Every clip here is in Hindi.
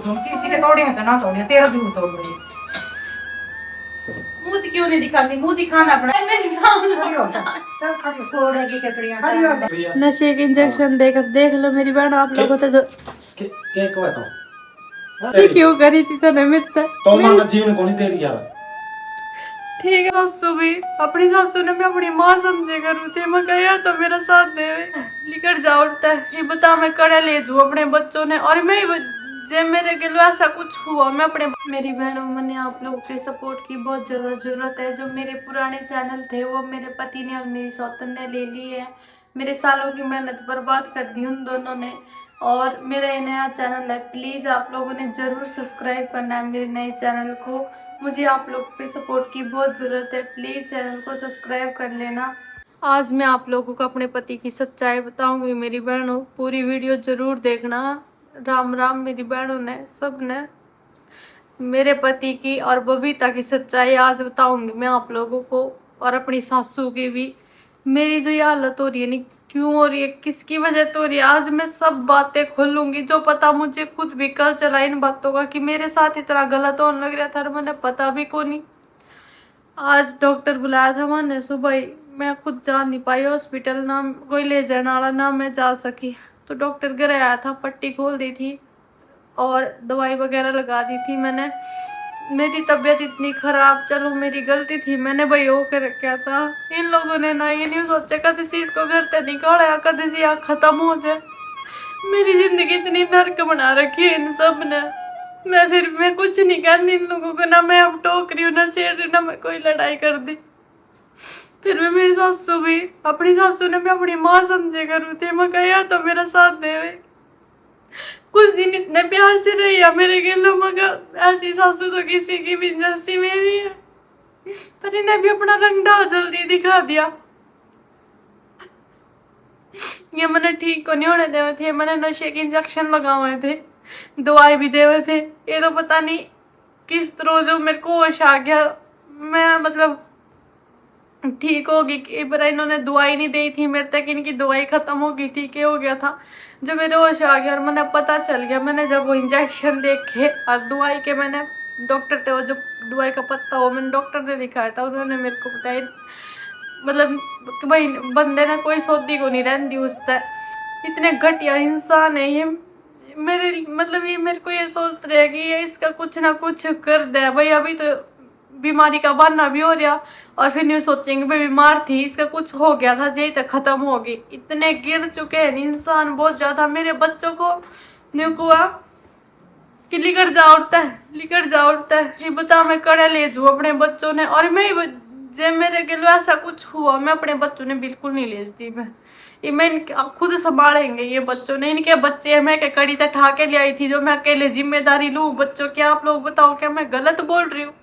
तुम किसी के तोड़ी में ना तोड़ी, तेरा जरूर तोड़ दूंगी। मुंह क्यों नहीं दिखाती? मुंह दिखाना अपना। नशे के इंजेक्शन देकर देख लो मेरी बहन, आप लोगों तो जो के को है ये क्यों करी थी तने मित्र तो मन जीवन को नहीं तेरी यार। ठीक है सासू भी अपनी सासू ने मैं अपनी माँ समझे करूँ थे, मैं कहा तो मेरा साथ देवे लिकर जा उठता है। ये बता मैं कड़े ले जू अपने बच्चों ने, और मैं जब मेरे गिल ऐसा कुछ हुआ मैं अपने मेरी बहनों मैंने आप लोगों के सपोर्ट की बहुत ज़्यादा ज़रूरत है। जो मेरे पुराने चैनल थे वो मेरे पति ने और मेरी सौतन ने ले ली है। मेरे सालों की मेहनत बर्बाद कर दी उन दोनों ने, और मेरा ये नया चैनल है, प्लीज़ आप लोगों ने ज़रूर सब्सक्राइब करना है मेरे नए चैनल को। मुझे आप लोग पे सपोर्ट की बहुत ज़रूरत है, प्लीज़ चैनल को सब्सक्राइब कर लेना। आज मैं आप लोगों को अपने पति की सच्चाई बताऊंगी मेरी बहनों, पूरी वीडियो ज़रूर देखना। राम राम मेरी बहनों ने सब ने। मेरे पति की और बबीता की सच्चाई आज बताऊंगी मैं आप लोगों को, और अपनी सासू की भी। मेरी जो ये हालत हो रही है नहीं क्यों हो रही है, किसकी वजह तो हो रही है, आज मैं सब बातें खोलूंगी जो पता मुझे खुद भी कल चला इन बातों का कि मेरे साथ इतना गलत होने लग रहा था और मैंने पता भी को नहीं। आज डॉक्टर बुलाया था मैंने सुबह ही, मैं खुद जा नहीं पाई हॉस्पिटल, ना कोई ले जाने वाला ना मैं जा सकी। तो डॉक्टर घर आया था, पट्टी खोल दी थी और दवाई वगैरह लगा दी थी मैंने। मेरी तबीयत इतनी ख़राब, चलो मेरी गलती थी, मैंने भाई वो कर क्या था। इन लोगों ने ना ये नहीं सोचा कभी चीज को घर से निकाला कभी से यहाँ ख़त्म हो जाए। मेरी ज़िंदगी इतनी नर्क बना रखी है इन सब ने। मैं कुछ नहीं कहती इन लोगों को, ना मैं अब टोक रही हूँ ना छेड़ रही हूँ ना मैं कोई लड़ाई कर दी। फिर भी मेरी सासू भी अपनी सासू ने मैं अपनी माँ समझे करूँ थी, मैं कहा तो मेरा साथ देवे। कुछ दिन इतने प्यार से रही है मेरे गिलो, मगर ऐसी सासू तो किसी की भी जैसी मेरी है। पर इन्हें भी अपना रंग ढाल जल्दी दिखा दिया। ये मैंने ठीक को नहीं होने देवे थे, मैंने नशे के इंजेक्शन लगाए थे, दवाई भी देवे थे। ये तो पता नहीं किस तरह जो मेरे को होश आ गया, मैं मतलब ठीक होगी कि पर इन्होंने दवाई नहीं दी थी मेरे तक, इनकी दवाई ख़त्म हो गई थी, क्या हो गया था जो मेरे होश आ गया और मैंने पता चल गया। मैंने जब वो इंजेक्शन देखे और दवाई के मैंने डॉक्टर थे वो जो दवाई का पत्ता वो मैंने डॉक्टर ने दिखाया था, उन्होंने मेरे को बताया मतलब कि भाई बंदे ने कोई सौदी को नहीं रहती उससे, इतने घटिया इंसान है ये। मेरे मतलब ये मेरे को ये सोच रहे कि ये इसका कुछ ना कुछ कर दे भाई, अभी तो बीमारी का बहाना भी हो रहा और फिर नहीं सोचेंगे भाई बीमार थी इसका कुछ हो गया था जे तक खत्म होगी। इतने गिर चुके हैं इंसान बहुत ज्यादा। मेरे बच्चों को न्यू हुआ कि लिकर जा उठता है ये बता मैं कड़े ले जू अपने बच्चों ने, और मैं जब मेरे गिल ऐसा कुछ हुआ मैं अपने बच्चों ने बिल्कुल नहीं लेती। मैं खुद संभालेंगे ये बच्चों ने, इनके बच्चे हैं, मैं क्या कड़ी तक ठा के ले आई थी जो मैं अकेले जिम्मेदारी लूँ बच्चों की। आप लोग बताओ क्या मैं गलत बोल रही हूँ?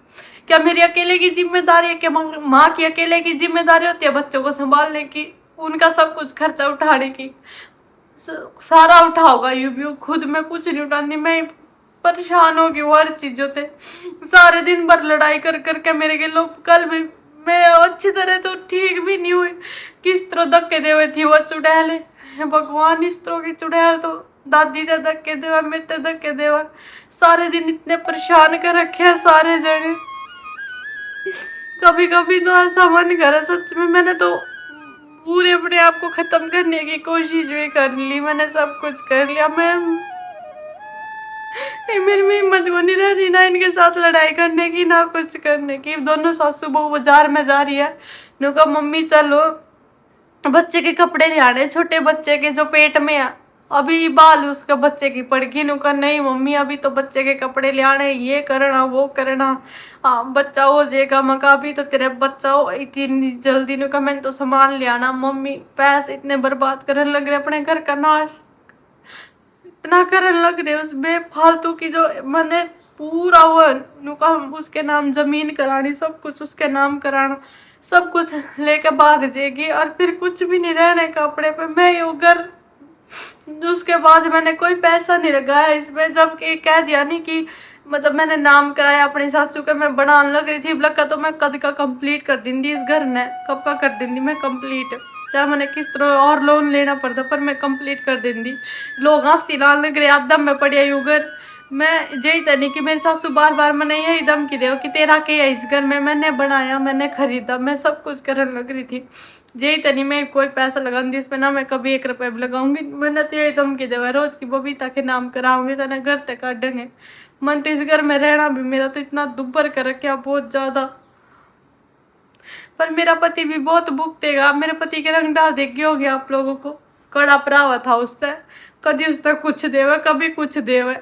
क्या मेरी अकेले की जिम्मेदारी है? क्या माँ की अकेले की जिम्मेदारी होती है बच्चों को संभालने की, उनका सब कुछ खर्चा उठाने की? सारा उठाओगा यू भी खुद, मैं कुछ नहीं उठाती। मैं परेशान हो गई हूँ हर चीज़ों से, सारे दिन भर लड़ाई कर करके मेरे के लोग। कल भी मैं अच्छी तरह तो ठीक भी नहीं हुई, किस तरह धक्के दे हुए थी वो चुड़ैल। भगवान इस तरह की चुड़ैल तो दादी ते धक्के देवा मेरे ते धक्के देवा, सारे दिन इतने परेशान कर रखे हैं सारे जने। कभी कभी तो ऐसा मन करे सच में, मैंने तो पूरे अपने आप को खत्म करने की कोशिश भी कर ली, मैंने सब कुछ कर लिया। मेरी में हिम्मत को नहीं रह रही ना इनके साथ लड़ाई करने की ना कुछ करने की। दोनों सासू बहू बाजार में जा रही है, नु कहा मम्मी चलो बच्चे के कपड़े ले आने, छोटे बच्चे के जो पेट में है अभी बाल उसका बच्चे की पड़गी। नु कहा नहीं मम्मी अभी तो बच्चे के कपड़े ले आने, ये करना वो करना, बच्चा हो जाएगा। मका अभी तो तेरे बच्चा हो इतनी जल्दी। नु कहा मैंने तो सामान ले आना। मम्मी पैसे इतने बर्बाद करने लग रहे, अपने घर का नाश इतना करने लग रहे उस बेफालतू की जो मैंने पूरा वो नुका उसके नाम जमीन करानी, सब कुछ उसके नाम कराना, सब कुछ लेके भाग जाएगी और फिर कुछ भी नहीं रहने कपड़े पे। मैं ये घर उसके बाद मैंने कोई पैसा नहीं लगाया इसमें, जबकि कह दिया नहीं कि मतलब मैंने नाम कराया अपनी सासू के, मैं बनाने लग रही थी लगा तो मैं कद का कंप्लीट कर दी इस घर ने, कब का कर दी मैं कंप्लीट, चाहे मैंने किस तरह और लोन लेना पड़ता पर मैं कंप्लीट कर दी। लोग हंसी लाने लग रहे आदम में पड़िया यूगर, मैं यही तो नहीं कि मेरी सासू बार बार मैंने यही धमकी दे कि तेरा क्या है इस घर में, मैंने बनाया, मैंने खरीदा, मैं सब कुछ करने लग रही थी। यही तो नहीं मैं कोई पैसा लगाऊंगी इस पे, ना मैं कभी 1 रुपये भी लगाऊंगी। मैंने तो यही धमकी देवा रोज की बबीता के नाम कराऊंगी तो ना घर तक काटेंगे। मन तो इस घर में रहना भी मेरा तो इतना दुब्बर कर रखा बहुत ज्यादा। पर मेरा पति भी बहुत भुगतेगा। मेरे पति के रंग डाल देगी हो गया आप लोगों को। कड़ा परावा था उससे, कभी उसने कुछ देवे कभी कुछ देवे।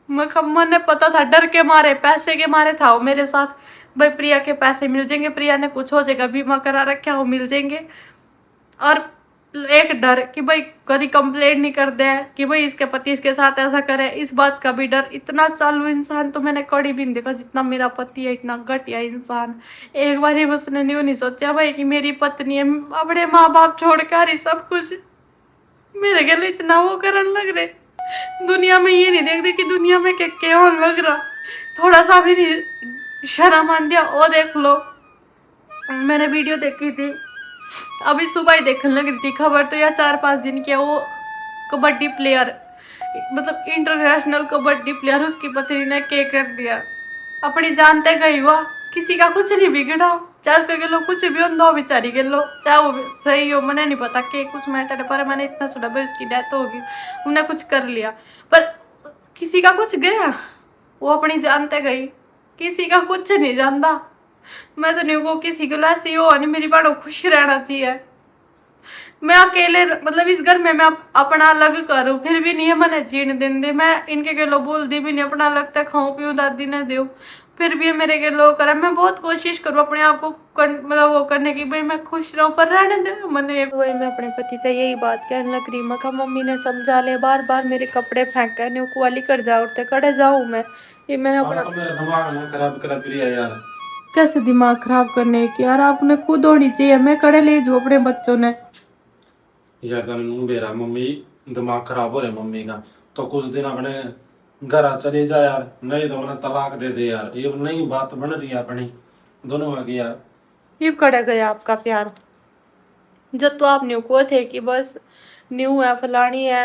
मैंने पता था, डर के मारे पैसे के मारे था वो मेरे साथ। भाई प्रिया के पैसे मिल जाएंगे, प्रिया ने कुछ हो जाएगा, बीमा करा रखा वो मिल जाएंगे। और एक डर कि भाई कभी कंप्लेंट नहीं कर दे कि भाई इसके पति इसके साथ ऐसा करे, इस बात का भी डर। इतना चालू इंसान तो मैंने कभी भी नहीं देखा जितना मेरा पति है, इतना घटिया इंसान। एक बार ही उसने नहीं सोचा भाई कि मेरी पत्नी है, अपने माँ बाप छोड़कर ही सब कुछ मेरे गले इतना वो करने लग रहे। दुनिया में ये नहीं देखते कि दुनिया में क्या होने लग रहा, थोड़ा सा भी नहीं शर्म आन दिया। वो देख लो, मैंने वीडियो देखी थी अभी सुबह ही देखने लग रही थी खबर, तो यार 4-5 दिन किया वो कबड्डी प्लेयर, मतलब इंटरनेशनल कबड्डी प्लेयर, उसकी पत्नी ने क्या कर दिया। अपनी जानते गई हुआ, किसी का कुछ नहीं बिगड़ा, चाहे उसके के लो कुछ भी हो बेचारी के लो, चाहे वो सही हो, मैंने नहीं पता कि कुछ मैटर है। पर मैंने इतना सुना भाई उसकी डेथ होगी, उन्हें कुछ कर लिया, पर किसी का कुछ गया, वो अपनी जानते गई, किसी का कुछ नहीं जानता। मैं तो नहीं को किसी को ऐसी हो नहीं, मेरी बहनों खुश रहना चाहिए। मैं अकेले मतलब इस घर में मैं अपना अलग करूँ फिर भी नहीं है मैंने जीने दिन दे। मैं इनके के लो बोल दी भी नहीं, अपना लगता खाऊं पीऊँ दादी ने दो, फिर भी मेरे के लो करा। मैं बहुत कोशिश करूँ अपने आप को मतलब वो करने की, भाई मैं खुश रहूँ, पर रहने दे मैंने। वही मैं अपने पति से यही बात कहने लग रही, मैं मम्मी ने समझा ले, बार बार मेरे कपड़े फेंक कर नहीं कुआली कर जा उठते कड़े जाऊँ मैं। ये मैंने अपना मेरा दिमाग ना खराब करा प्रिया यार। कैसे दिमाग खराब करने की यार, आपने खुद होनी चाहिए, मैं कड़े ले जाऊँ अपने बच्चों ने यार तने बेरा मम्मी दिमाग खराब हो रहा है मम्मी का, तो कुछ दिन अपने घर चले जा यार, नहीं तो अपना तलाक दे दे यार। ये नई बात बन रही है अपनी दोनों की यार। ये कड़े गया आपका प्यार, जब तो आप न्यू को थे कि बस न्यू है फलानी है,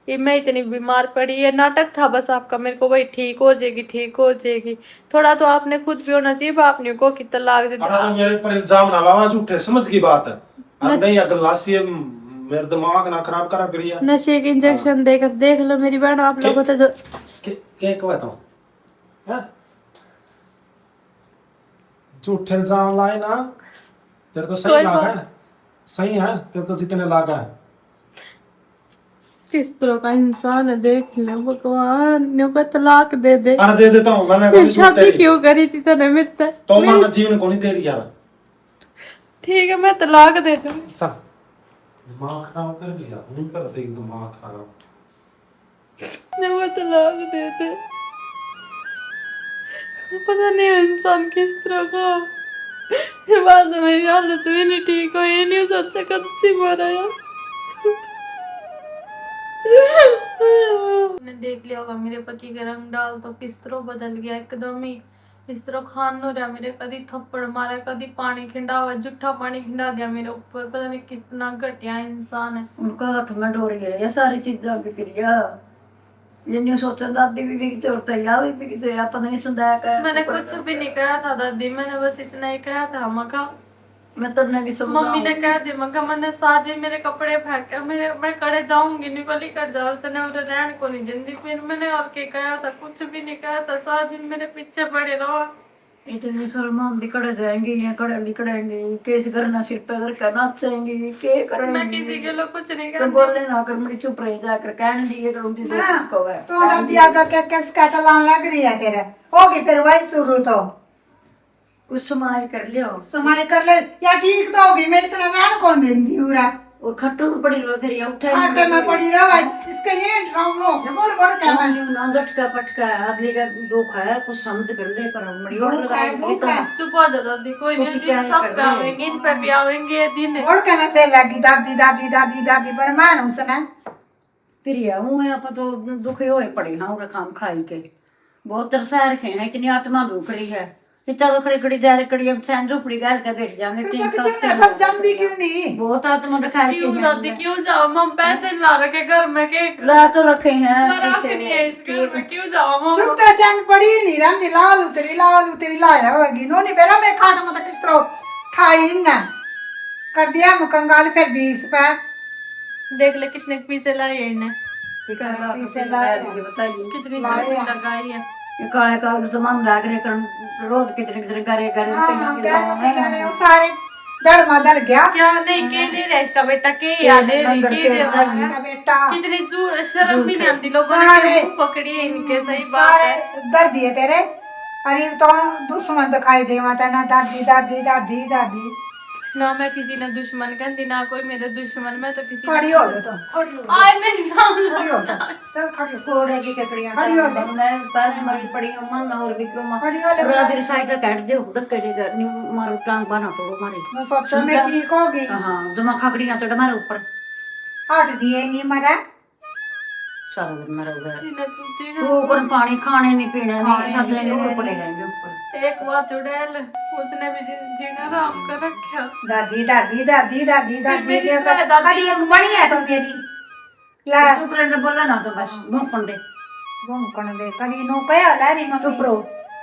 ये मैं इतनी बीमार पड़ी, ये नाटक था बस आपका मेरे को, भाई ठीक हो जाएगी ठीक हो जाएगी। थोड़ा तो आपने खुद भी होना चाहिए, आप न्यू को कि तलाक दे अरे मेरे पर इल्जाम ना लावा, झूठे समझ की बात है। अब नहीं अगर लासी मेरे दिमाग ना खराब करा प्रिया। नशे के इंजेक्शन देकर देख लो मेरी बहन, आप लोगों तो जो के कहता हूँ हैं, झूठे इल्जाम लाए ना, तेरे तो सही लागा है, सही है तेरे तो जितने लागा है। किस तरह का इंसान है देख ले भगवान, न्यू को तलाक दे दे। अरे दे देता हूँ मैंने, फिर शादी क्यों करी थी तने मिलता तो मैं जीवन को नहीं दे रही यार। ठीक है मैं तलाक दे दूँ। दिमाग खराब कर लिया, नहीं कर दे दिमाग खराब। वो तलाक दे दे, पता नहीं इंसान किस तरह का। बाद में मेरी हालत भी नहीं ठीक हो, ये नहीं सोचा कब से मरा यार। ने देख लिया होगा मेरे पति के रंग डाल तो किस तरह बदल गया एकदम ही, इस तरह खान हो रहा मेरे, कभी थप्पड़ मारा कभी पानी खिंडा हुआ, जूठा पानी खिंडा दिया मेरे ऊपर, पता नहीं कितना घटिया इंसान है। उनका हाथ में डोर गया, ये सारी चीजें बिक गया। ये नहीं सोचा दादी भी बिकते और तैयार भी बिकते, आप नहीं सुधाया कर। मैंने कुछ भी नहीं कहा था दादी, मैंने बस इतना ही कहा था मका, मैं तब भी समझा। मम्मी ने कह दी मका मैंने 7 दिन मेरे कपड़े फेंके, मैं कड़े जाऊंगी नहीं वाली कर जा, और तने उन्हें रहने को नहीं देंगी। फिर मैंने और क्या कहा था, कुछ भी नहीं कहा था, 7 दिन मेरे पीछे पड़े रहो। इतनी शर्माम दिखड़े जाएंगे या कड़े लिकड़ेंगे, कैसे करना सिर पे धर कर नाचेंगे, के करेंगे। मैं किसी के लोग कुछ नहीं तो करती। बोलने ना कर, मेरी चुप रह जाकर कहने दिए कर उनकी दोस्त को है। तो दादी आका क्या किसका चलान लग रही है तेरे, होगी फिर वही शुरू तो कुछ समाय कर लियो, समय कर ले या ठीक तो होगी। मैं इसने नान कौन देंदी पूरा और खट्टू में पड़ी रहो, फिर ये उठे आटे में पड़ी रहा भाई, इसका ये ड्रामो बड़ क्या मैं ना झटका पटका अगली का दुख है, कुछ समझ कर ले कर मड़ी और दुख है दुख है चुप हो जा दादी, कोई नहीं, दिन सब पे आवेंगे, इन पे भी आवेंगे ये दिन। बड़ क्या मैं पे लगी दादी दादी दादी दादी पर मान उसने फिर ये हूँ आप तो दुखी होए पड़ी हाँ, और काम खाई के बहुत तरसा रखे हैं, इतनी आत्मा दुख रही है। इतना तो खड़ी खड़ी जा रही कड़ी हम सैन झोपड़ी गाल के बैठ जाएंगे फिर तीन पता चल तब जानती क्यों नहीं? बहुत आत्मा दिखा क्यों दादी क्यों जाओ मम पैसे ला रखे घर में के ला तो रखे हैं मैं रख नहीं है इस घर में क्यों जाओ मम चुप तो चैन पड़ी नहीं रही लाल उतरी लाया होगी नो नहीं बेरा मैं खाट मत किस तरह ठाई ना कर दिया मुकंगाल फिर 20 पे देख ले कितने पैसे लाए हैं इन्हें पैसे लाए बताइए कितनी लाए चोरी हैं। लगाई है ये काले कागज तो मन लाग रहे कर रोज कितने कितने करे करे हाँ क्या कह रहे हो सारे डर मदर गया क्या नहीं के दे रहा है इसका बेटा के याद है के दे रहा है इसका बेटा कितनी जोर शर्म भी नहीं आती लोगों ने सारे- मुंह पकड़ी है इनके सही बात सारे है दर्द दिए तेरे अरे तो दुश्मन दिखाई दे माता ना दादी दादी दादी दादी ना मैं किसी ने दुश्मन कहती ना कोई मेरे दुश्मन मैं तो किसी खड़ी हो जा तो खड़ी हो आए मेरी नाम खड़ी हो जा चल खड़ी हो कोड़े की ककड़ियां खड़ी हो ले। मैं पहले मरी पड़ी हूं मन और भी क्यों मां खड़ी हो ले। पूरा तेरी साइड से काट दे धक्के दे मारो टांग बना तोड़ो मारे मैं सोचा मैं ठीक होगी हां दिमाग खकड़ी ना चढ़ मारे ऊपर हट दिए नहीं मरा सारा दिन मरा हुआ है इन्हें तुझे ना वो कौन पानी खाने नहीं पीने खाने नहीं सब नहीं ने पीने ऊपर नहीं। रहेंगे ऊपर एक बात चुड़ैल उसने भी जीना आराम कर रखा दादी दादी दादी दादी दादी मेरी के तो है दादी। कदी एक बड़ी है तो मेरी ला चुप रहने बोला ना तो बस भौंकन दे भौंकण दे कदी नो कया ला री मम्मी चुप रहो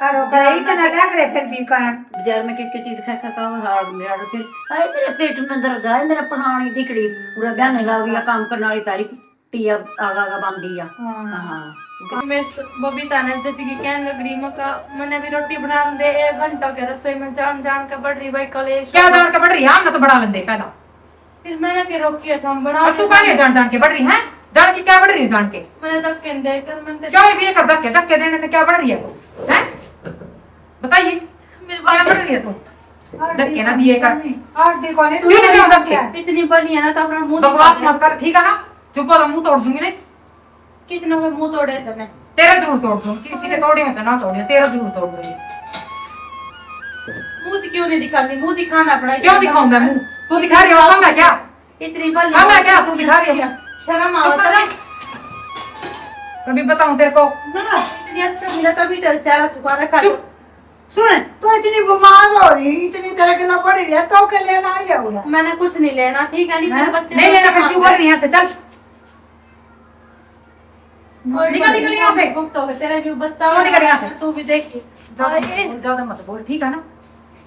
अरे करे इतना लग रहे फिर भी कारण बाजार में के चीज खा खा हाड़ मेरा फिर आए मेरे पेट में दर्द है मेरा पहाड़ी दिखड़ी पूरा बहने लग गया काम करने वाली तारी टिया आगा आगा बांध दिया हां मैं बबीता ने जति की कहने लग रही मका मैंने भी रोटी बना दे 1 घंटा के रसोई में जान जान के बढ़ रही भाई कलेश क्या जान के बढ़ रही है? मैं तो बढ़ा लेंदे पहला। फिर मैंने के रोकी था हम बना और तू कहाँ जान जान के बढ़ रही है? जान के क्या बढ़ रही है जान के? मैंने तक कहने कर मैंने क्यों ये कर धक्के धक्के देने में क्या बढ़ रही है तू? हैं? बताइए मेरी क्या बढ़ रही है तू? धक्के ना दिए कर। आंटी को नहीं तू ही नहीं दे धक्के। इतनी बनी है ना तो अपना मुंह बकवास दिखा मत कर, ठीक है ना? चुप हो, मुंह तोड़ दूंगी नहीं। कितनों के मुंह तोड़े तने तेरा जरूर तोड़ दूं, किसी के तोड़े में ना तोड़े, तेरा जरूर तोड़ दूंगी। मुंह क्यों नहीं दिखाती मुंह दिखाना पड़ा क्यों दिखाऊंगा मुंह? तू दिखा रही हो मैं क्या? इतनी बनी हाँ, मैं क्या? तू दिखा रही है? शर्म चुप आवता कर जा। है कभी बताऊं तेरे को? इतनी अच्छा मिला तभी तो चेहरा छुपा रखा है। सुन तो इतनी बीमार हो रही इतनी तरह के ना पड़ी रही तो के लेना आई है मैंने कुछ नहीं लेना ठीक है नहीं मेरे बच्चे नहीं लेना फिर क्यों बोल रही है यहाँ से? चल निकल निकल यहाँ से। भुगत हो गए तेरे भी बच्चा क्यों निकल यहाँ से? तू भी देखी ज्यादा मत बोल, ठीक है ना?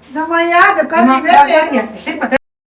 ना मैं याद कर दिमाग खराब कर रही है ऐसे, सिर पर चढ़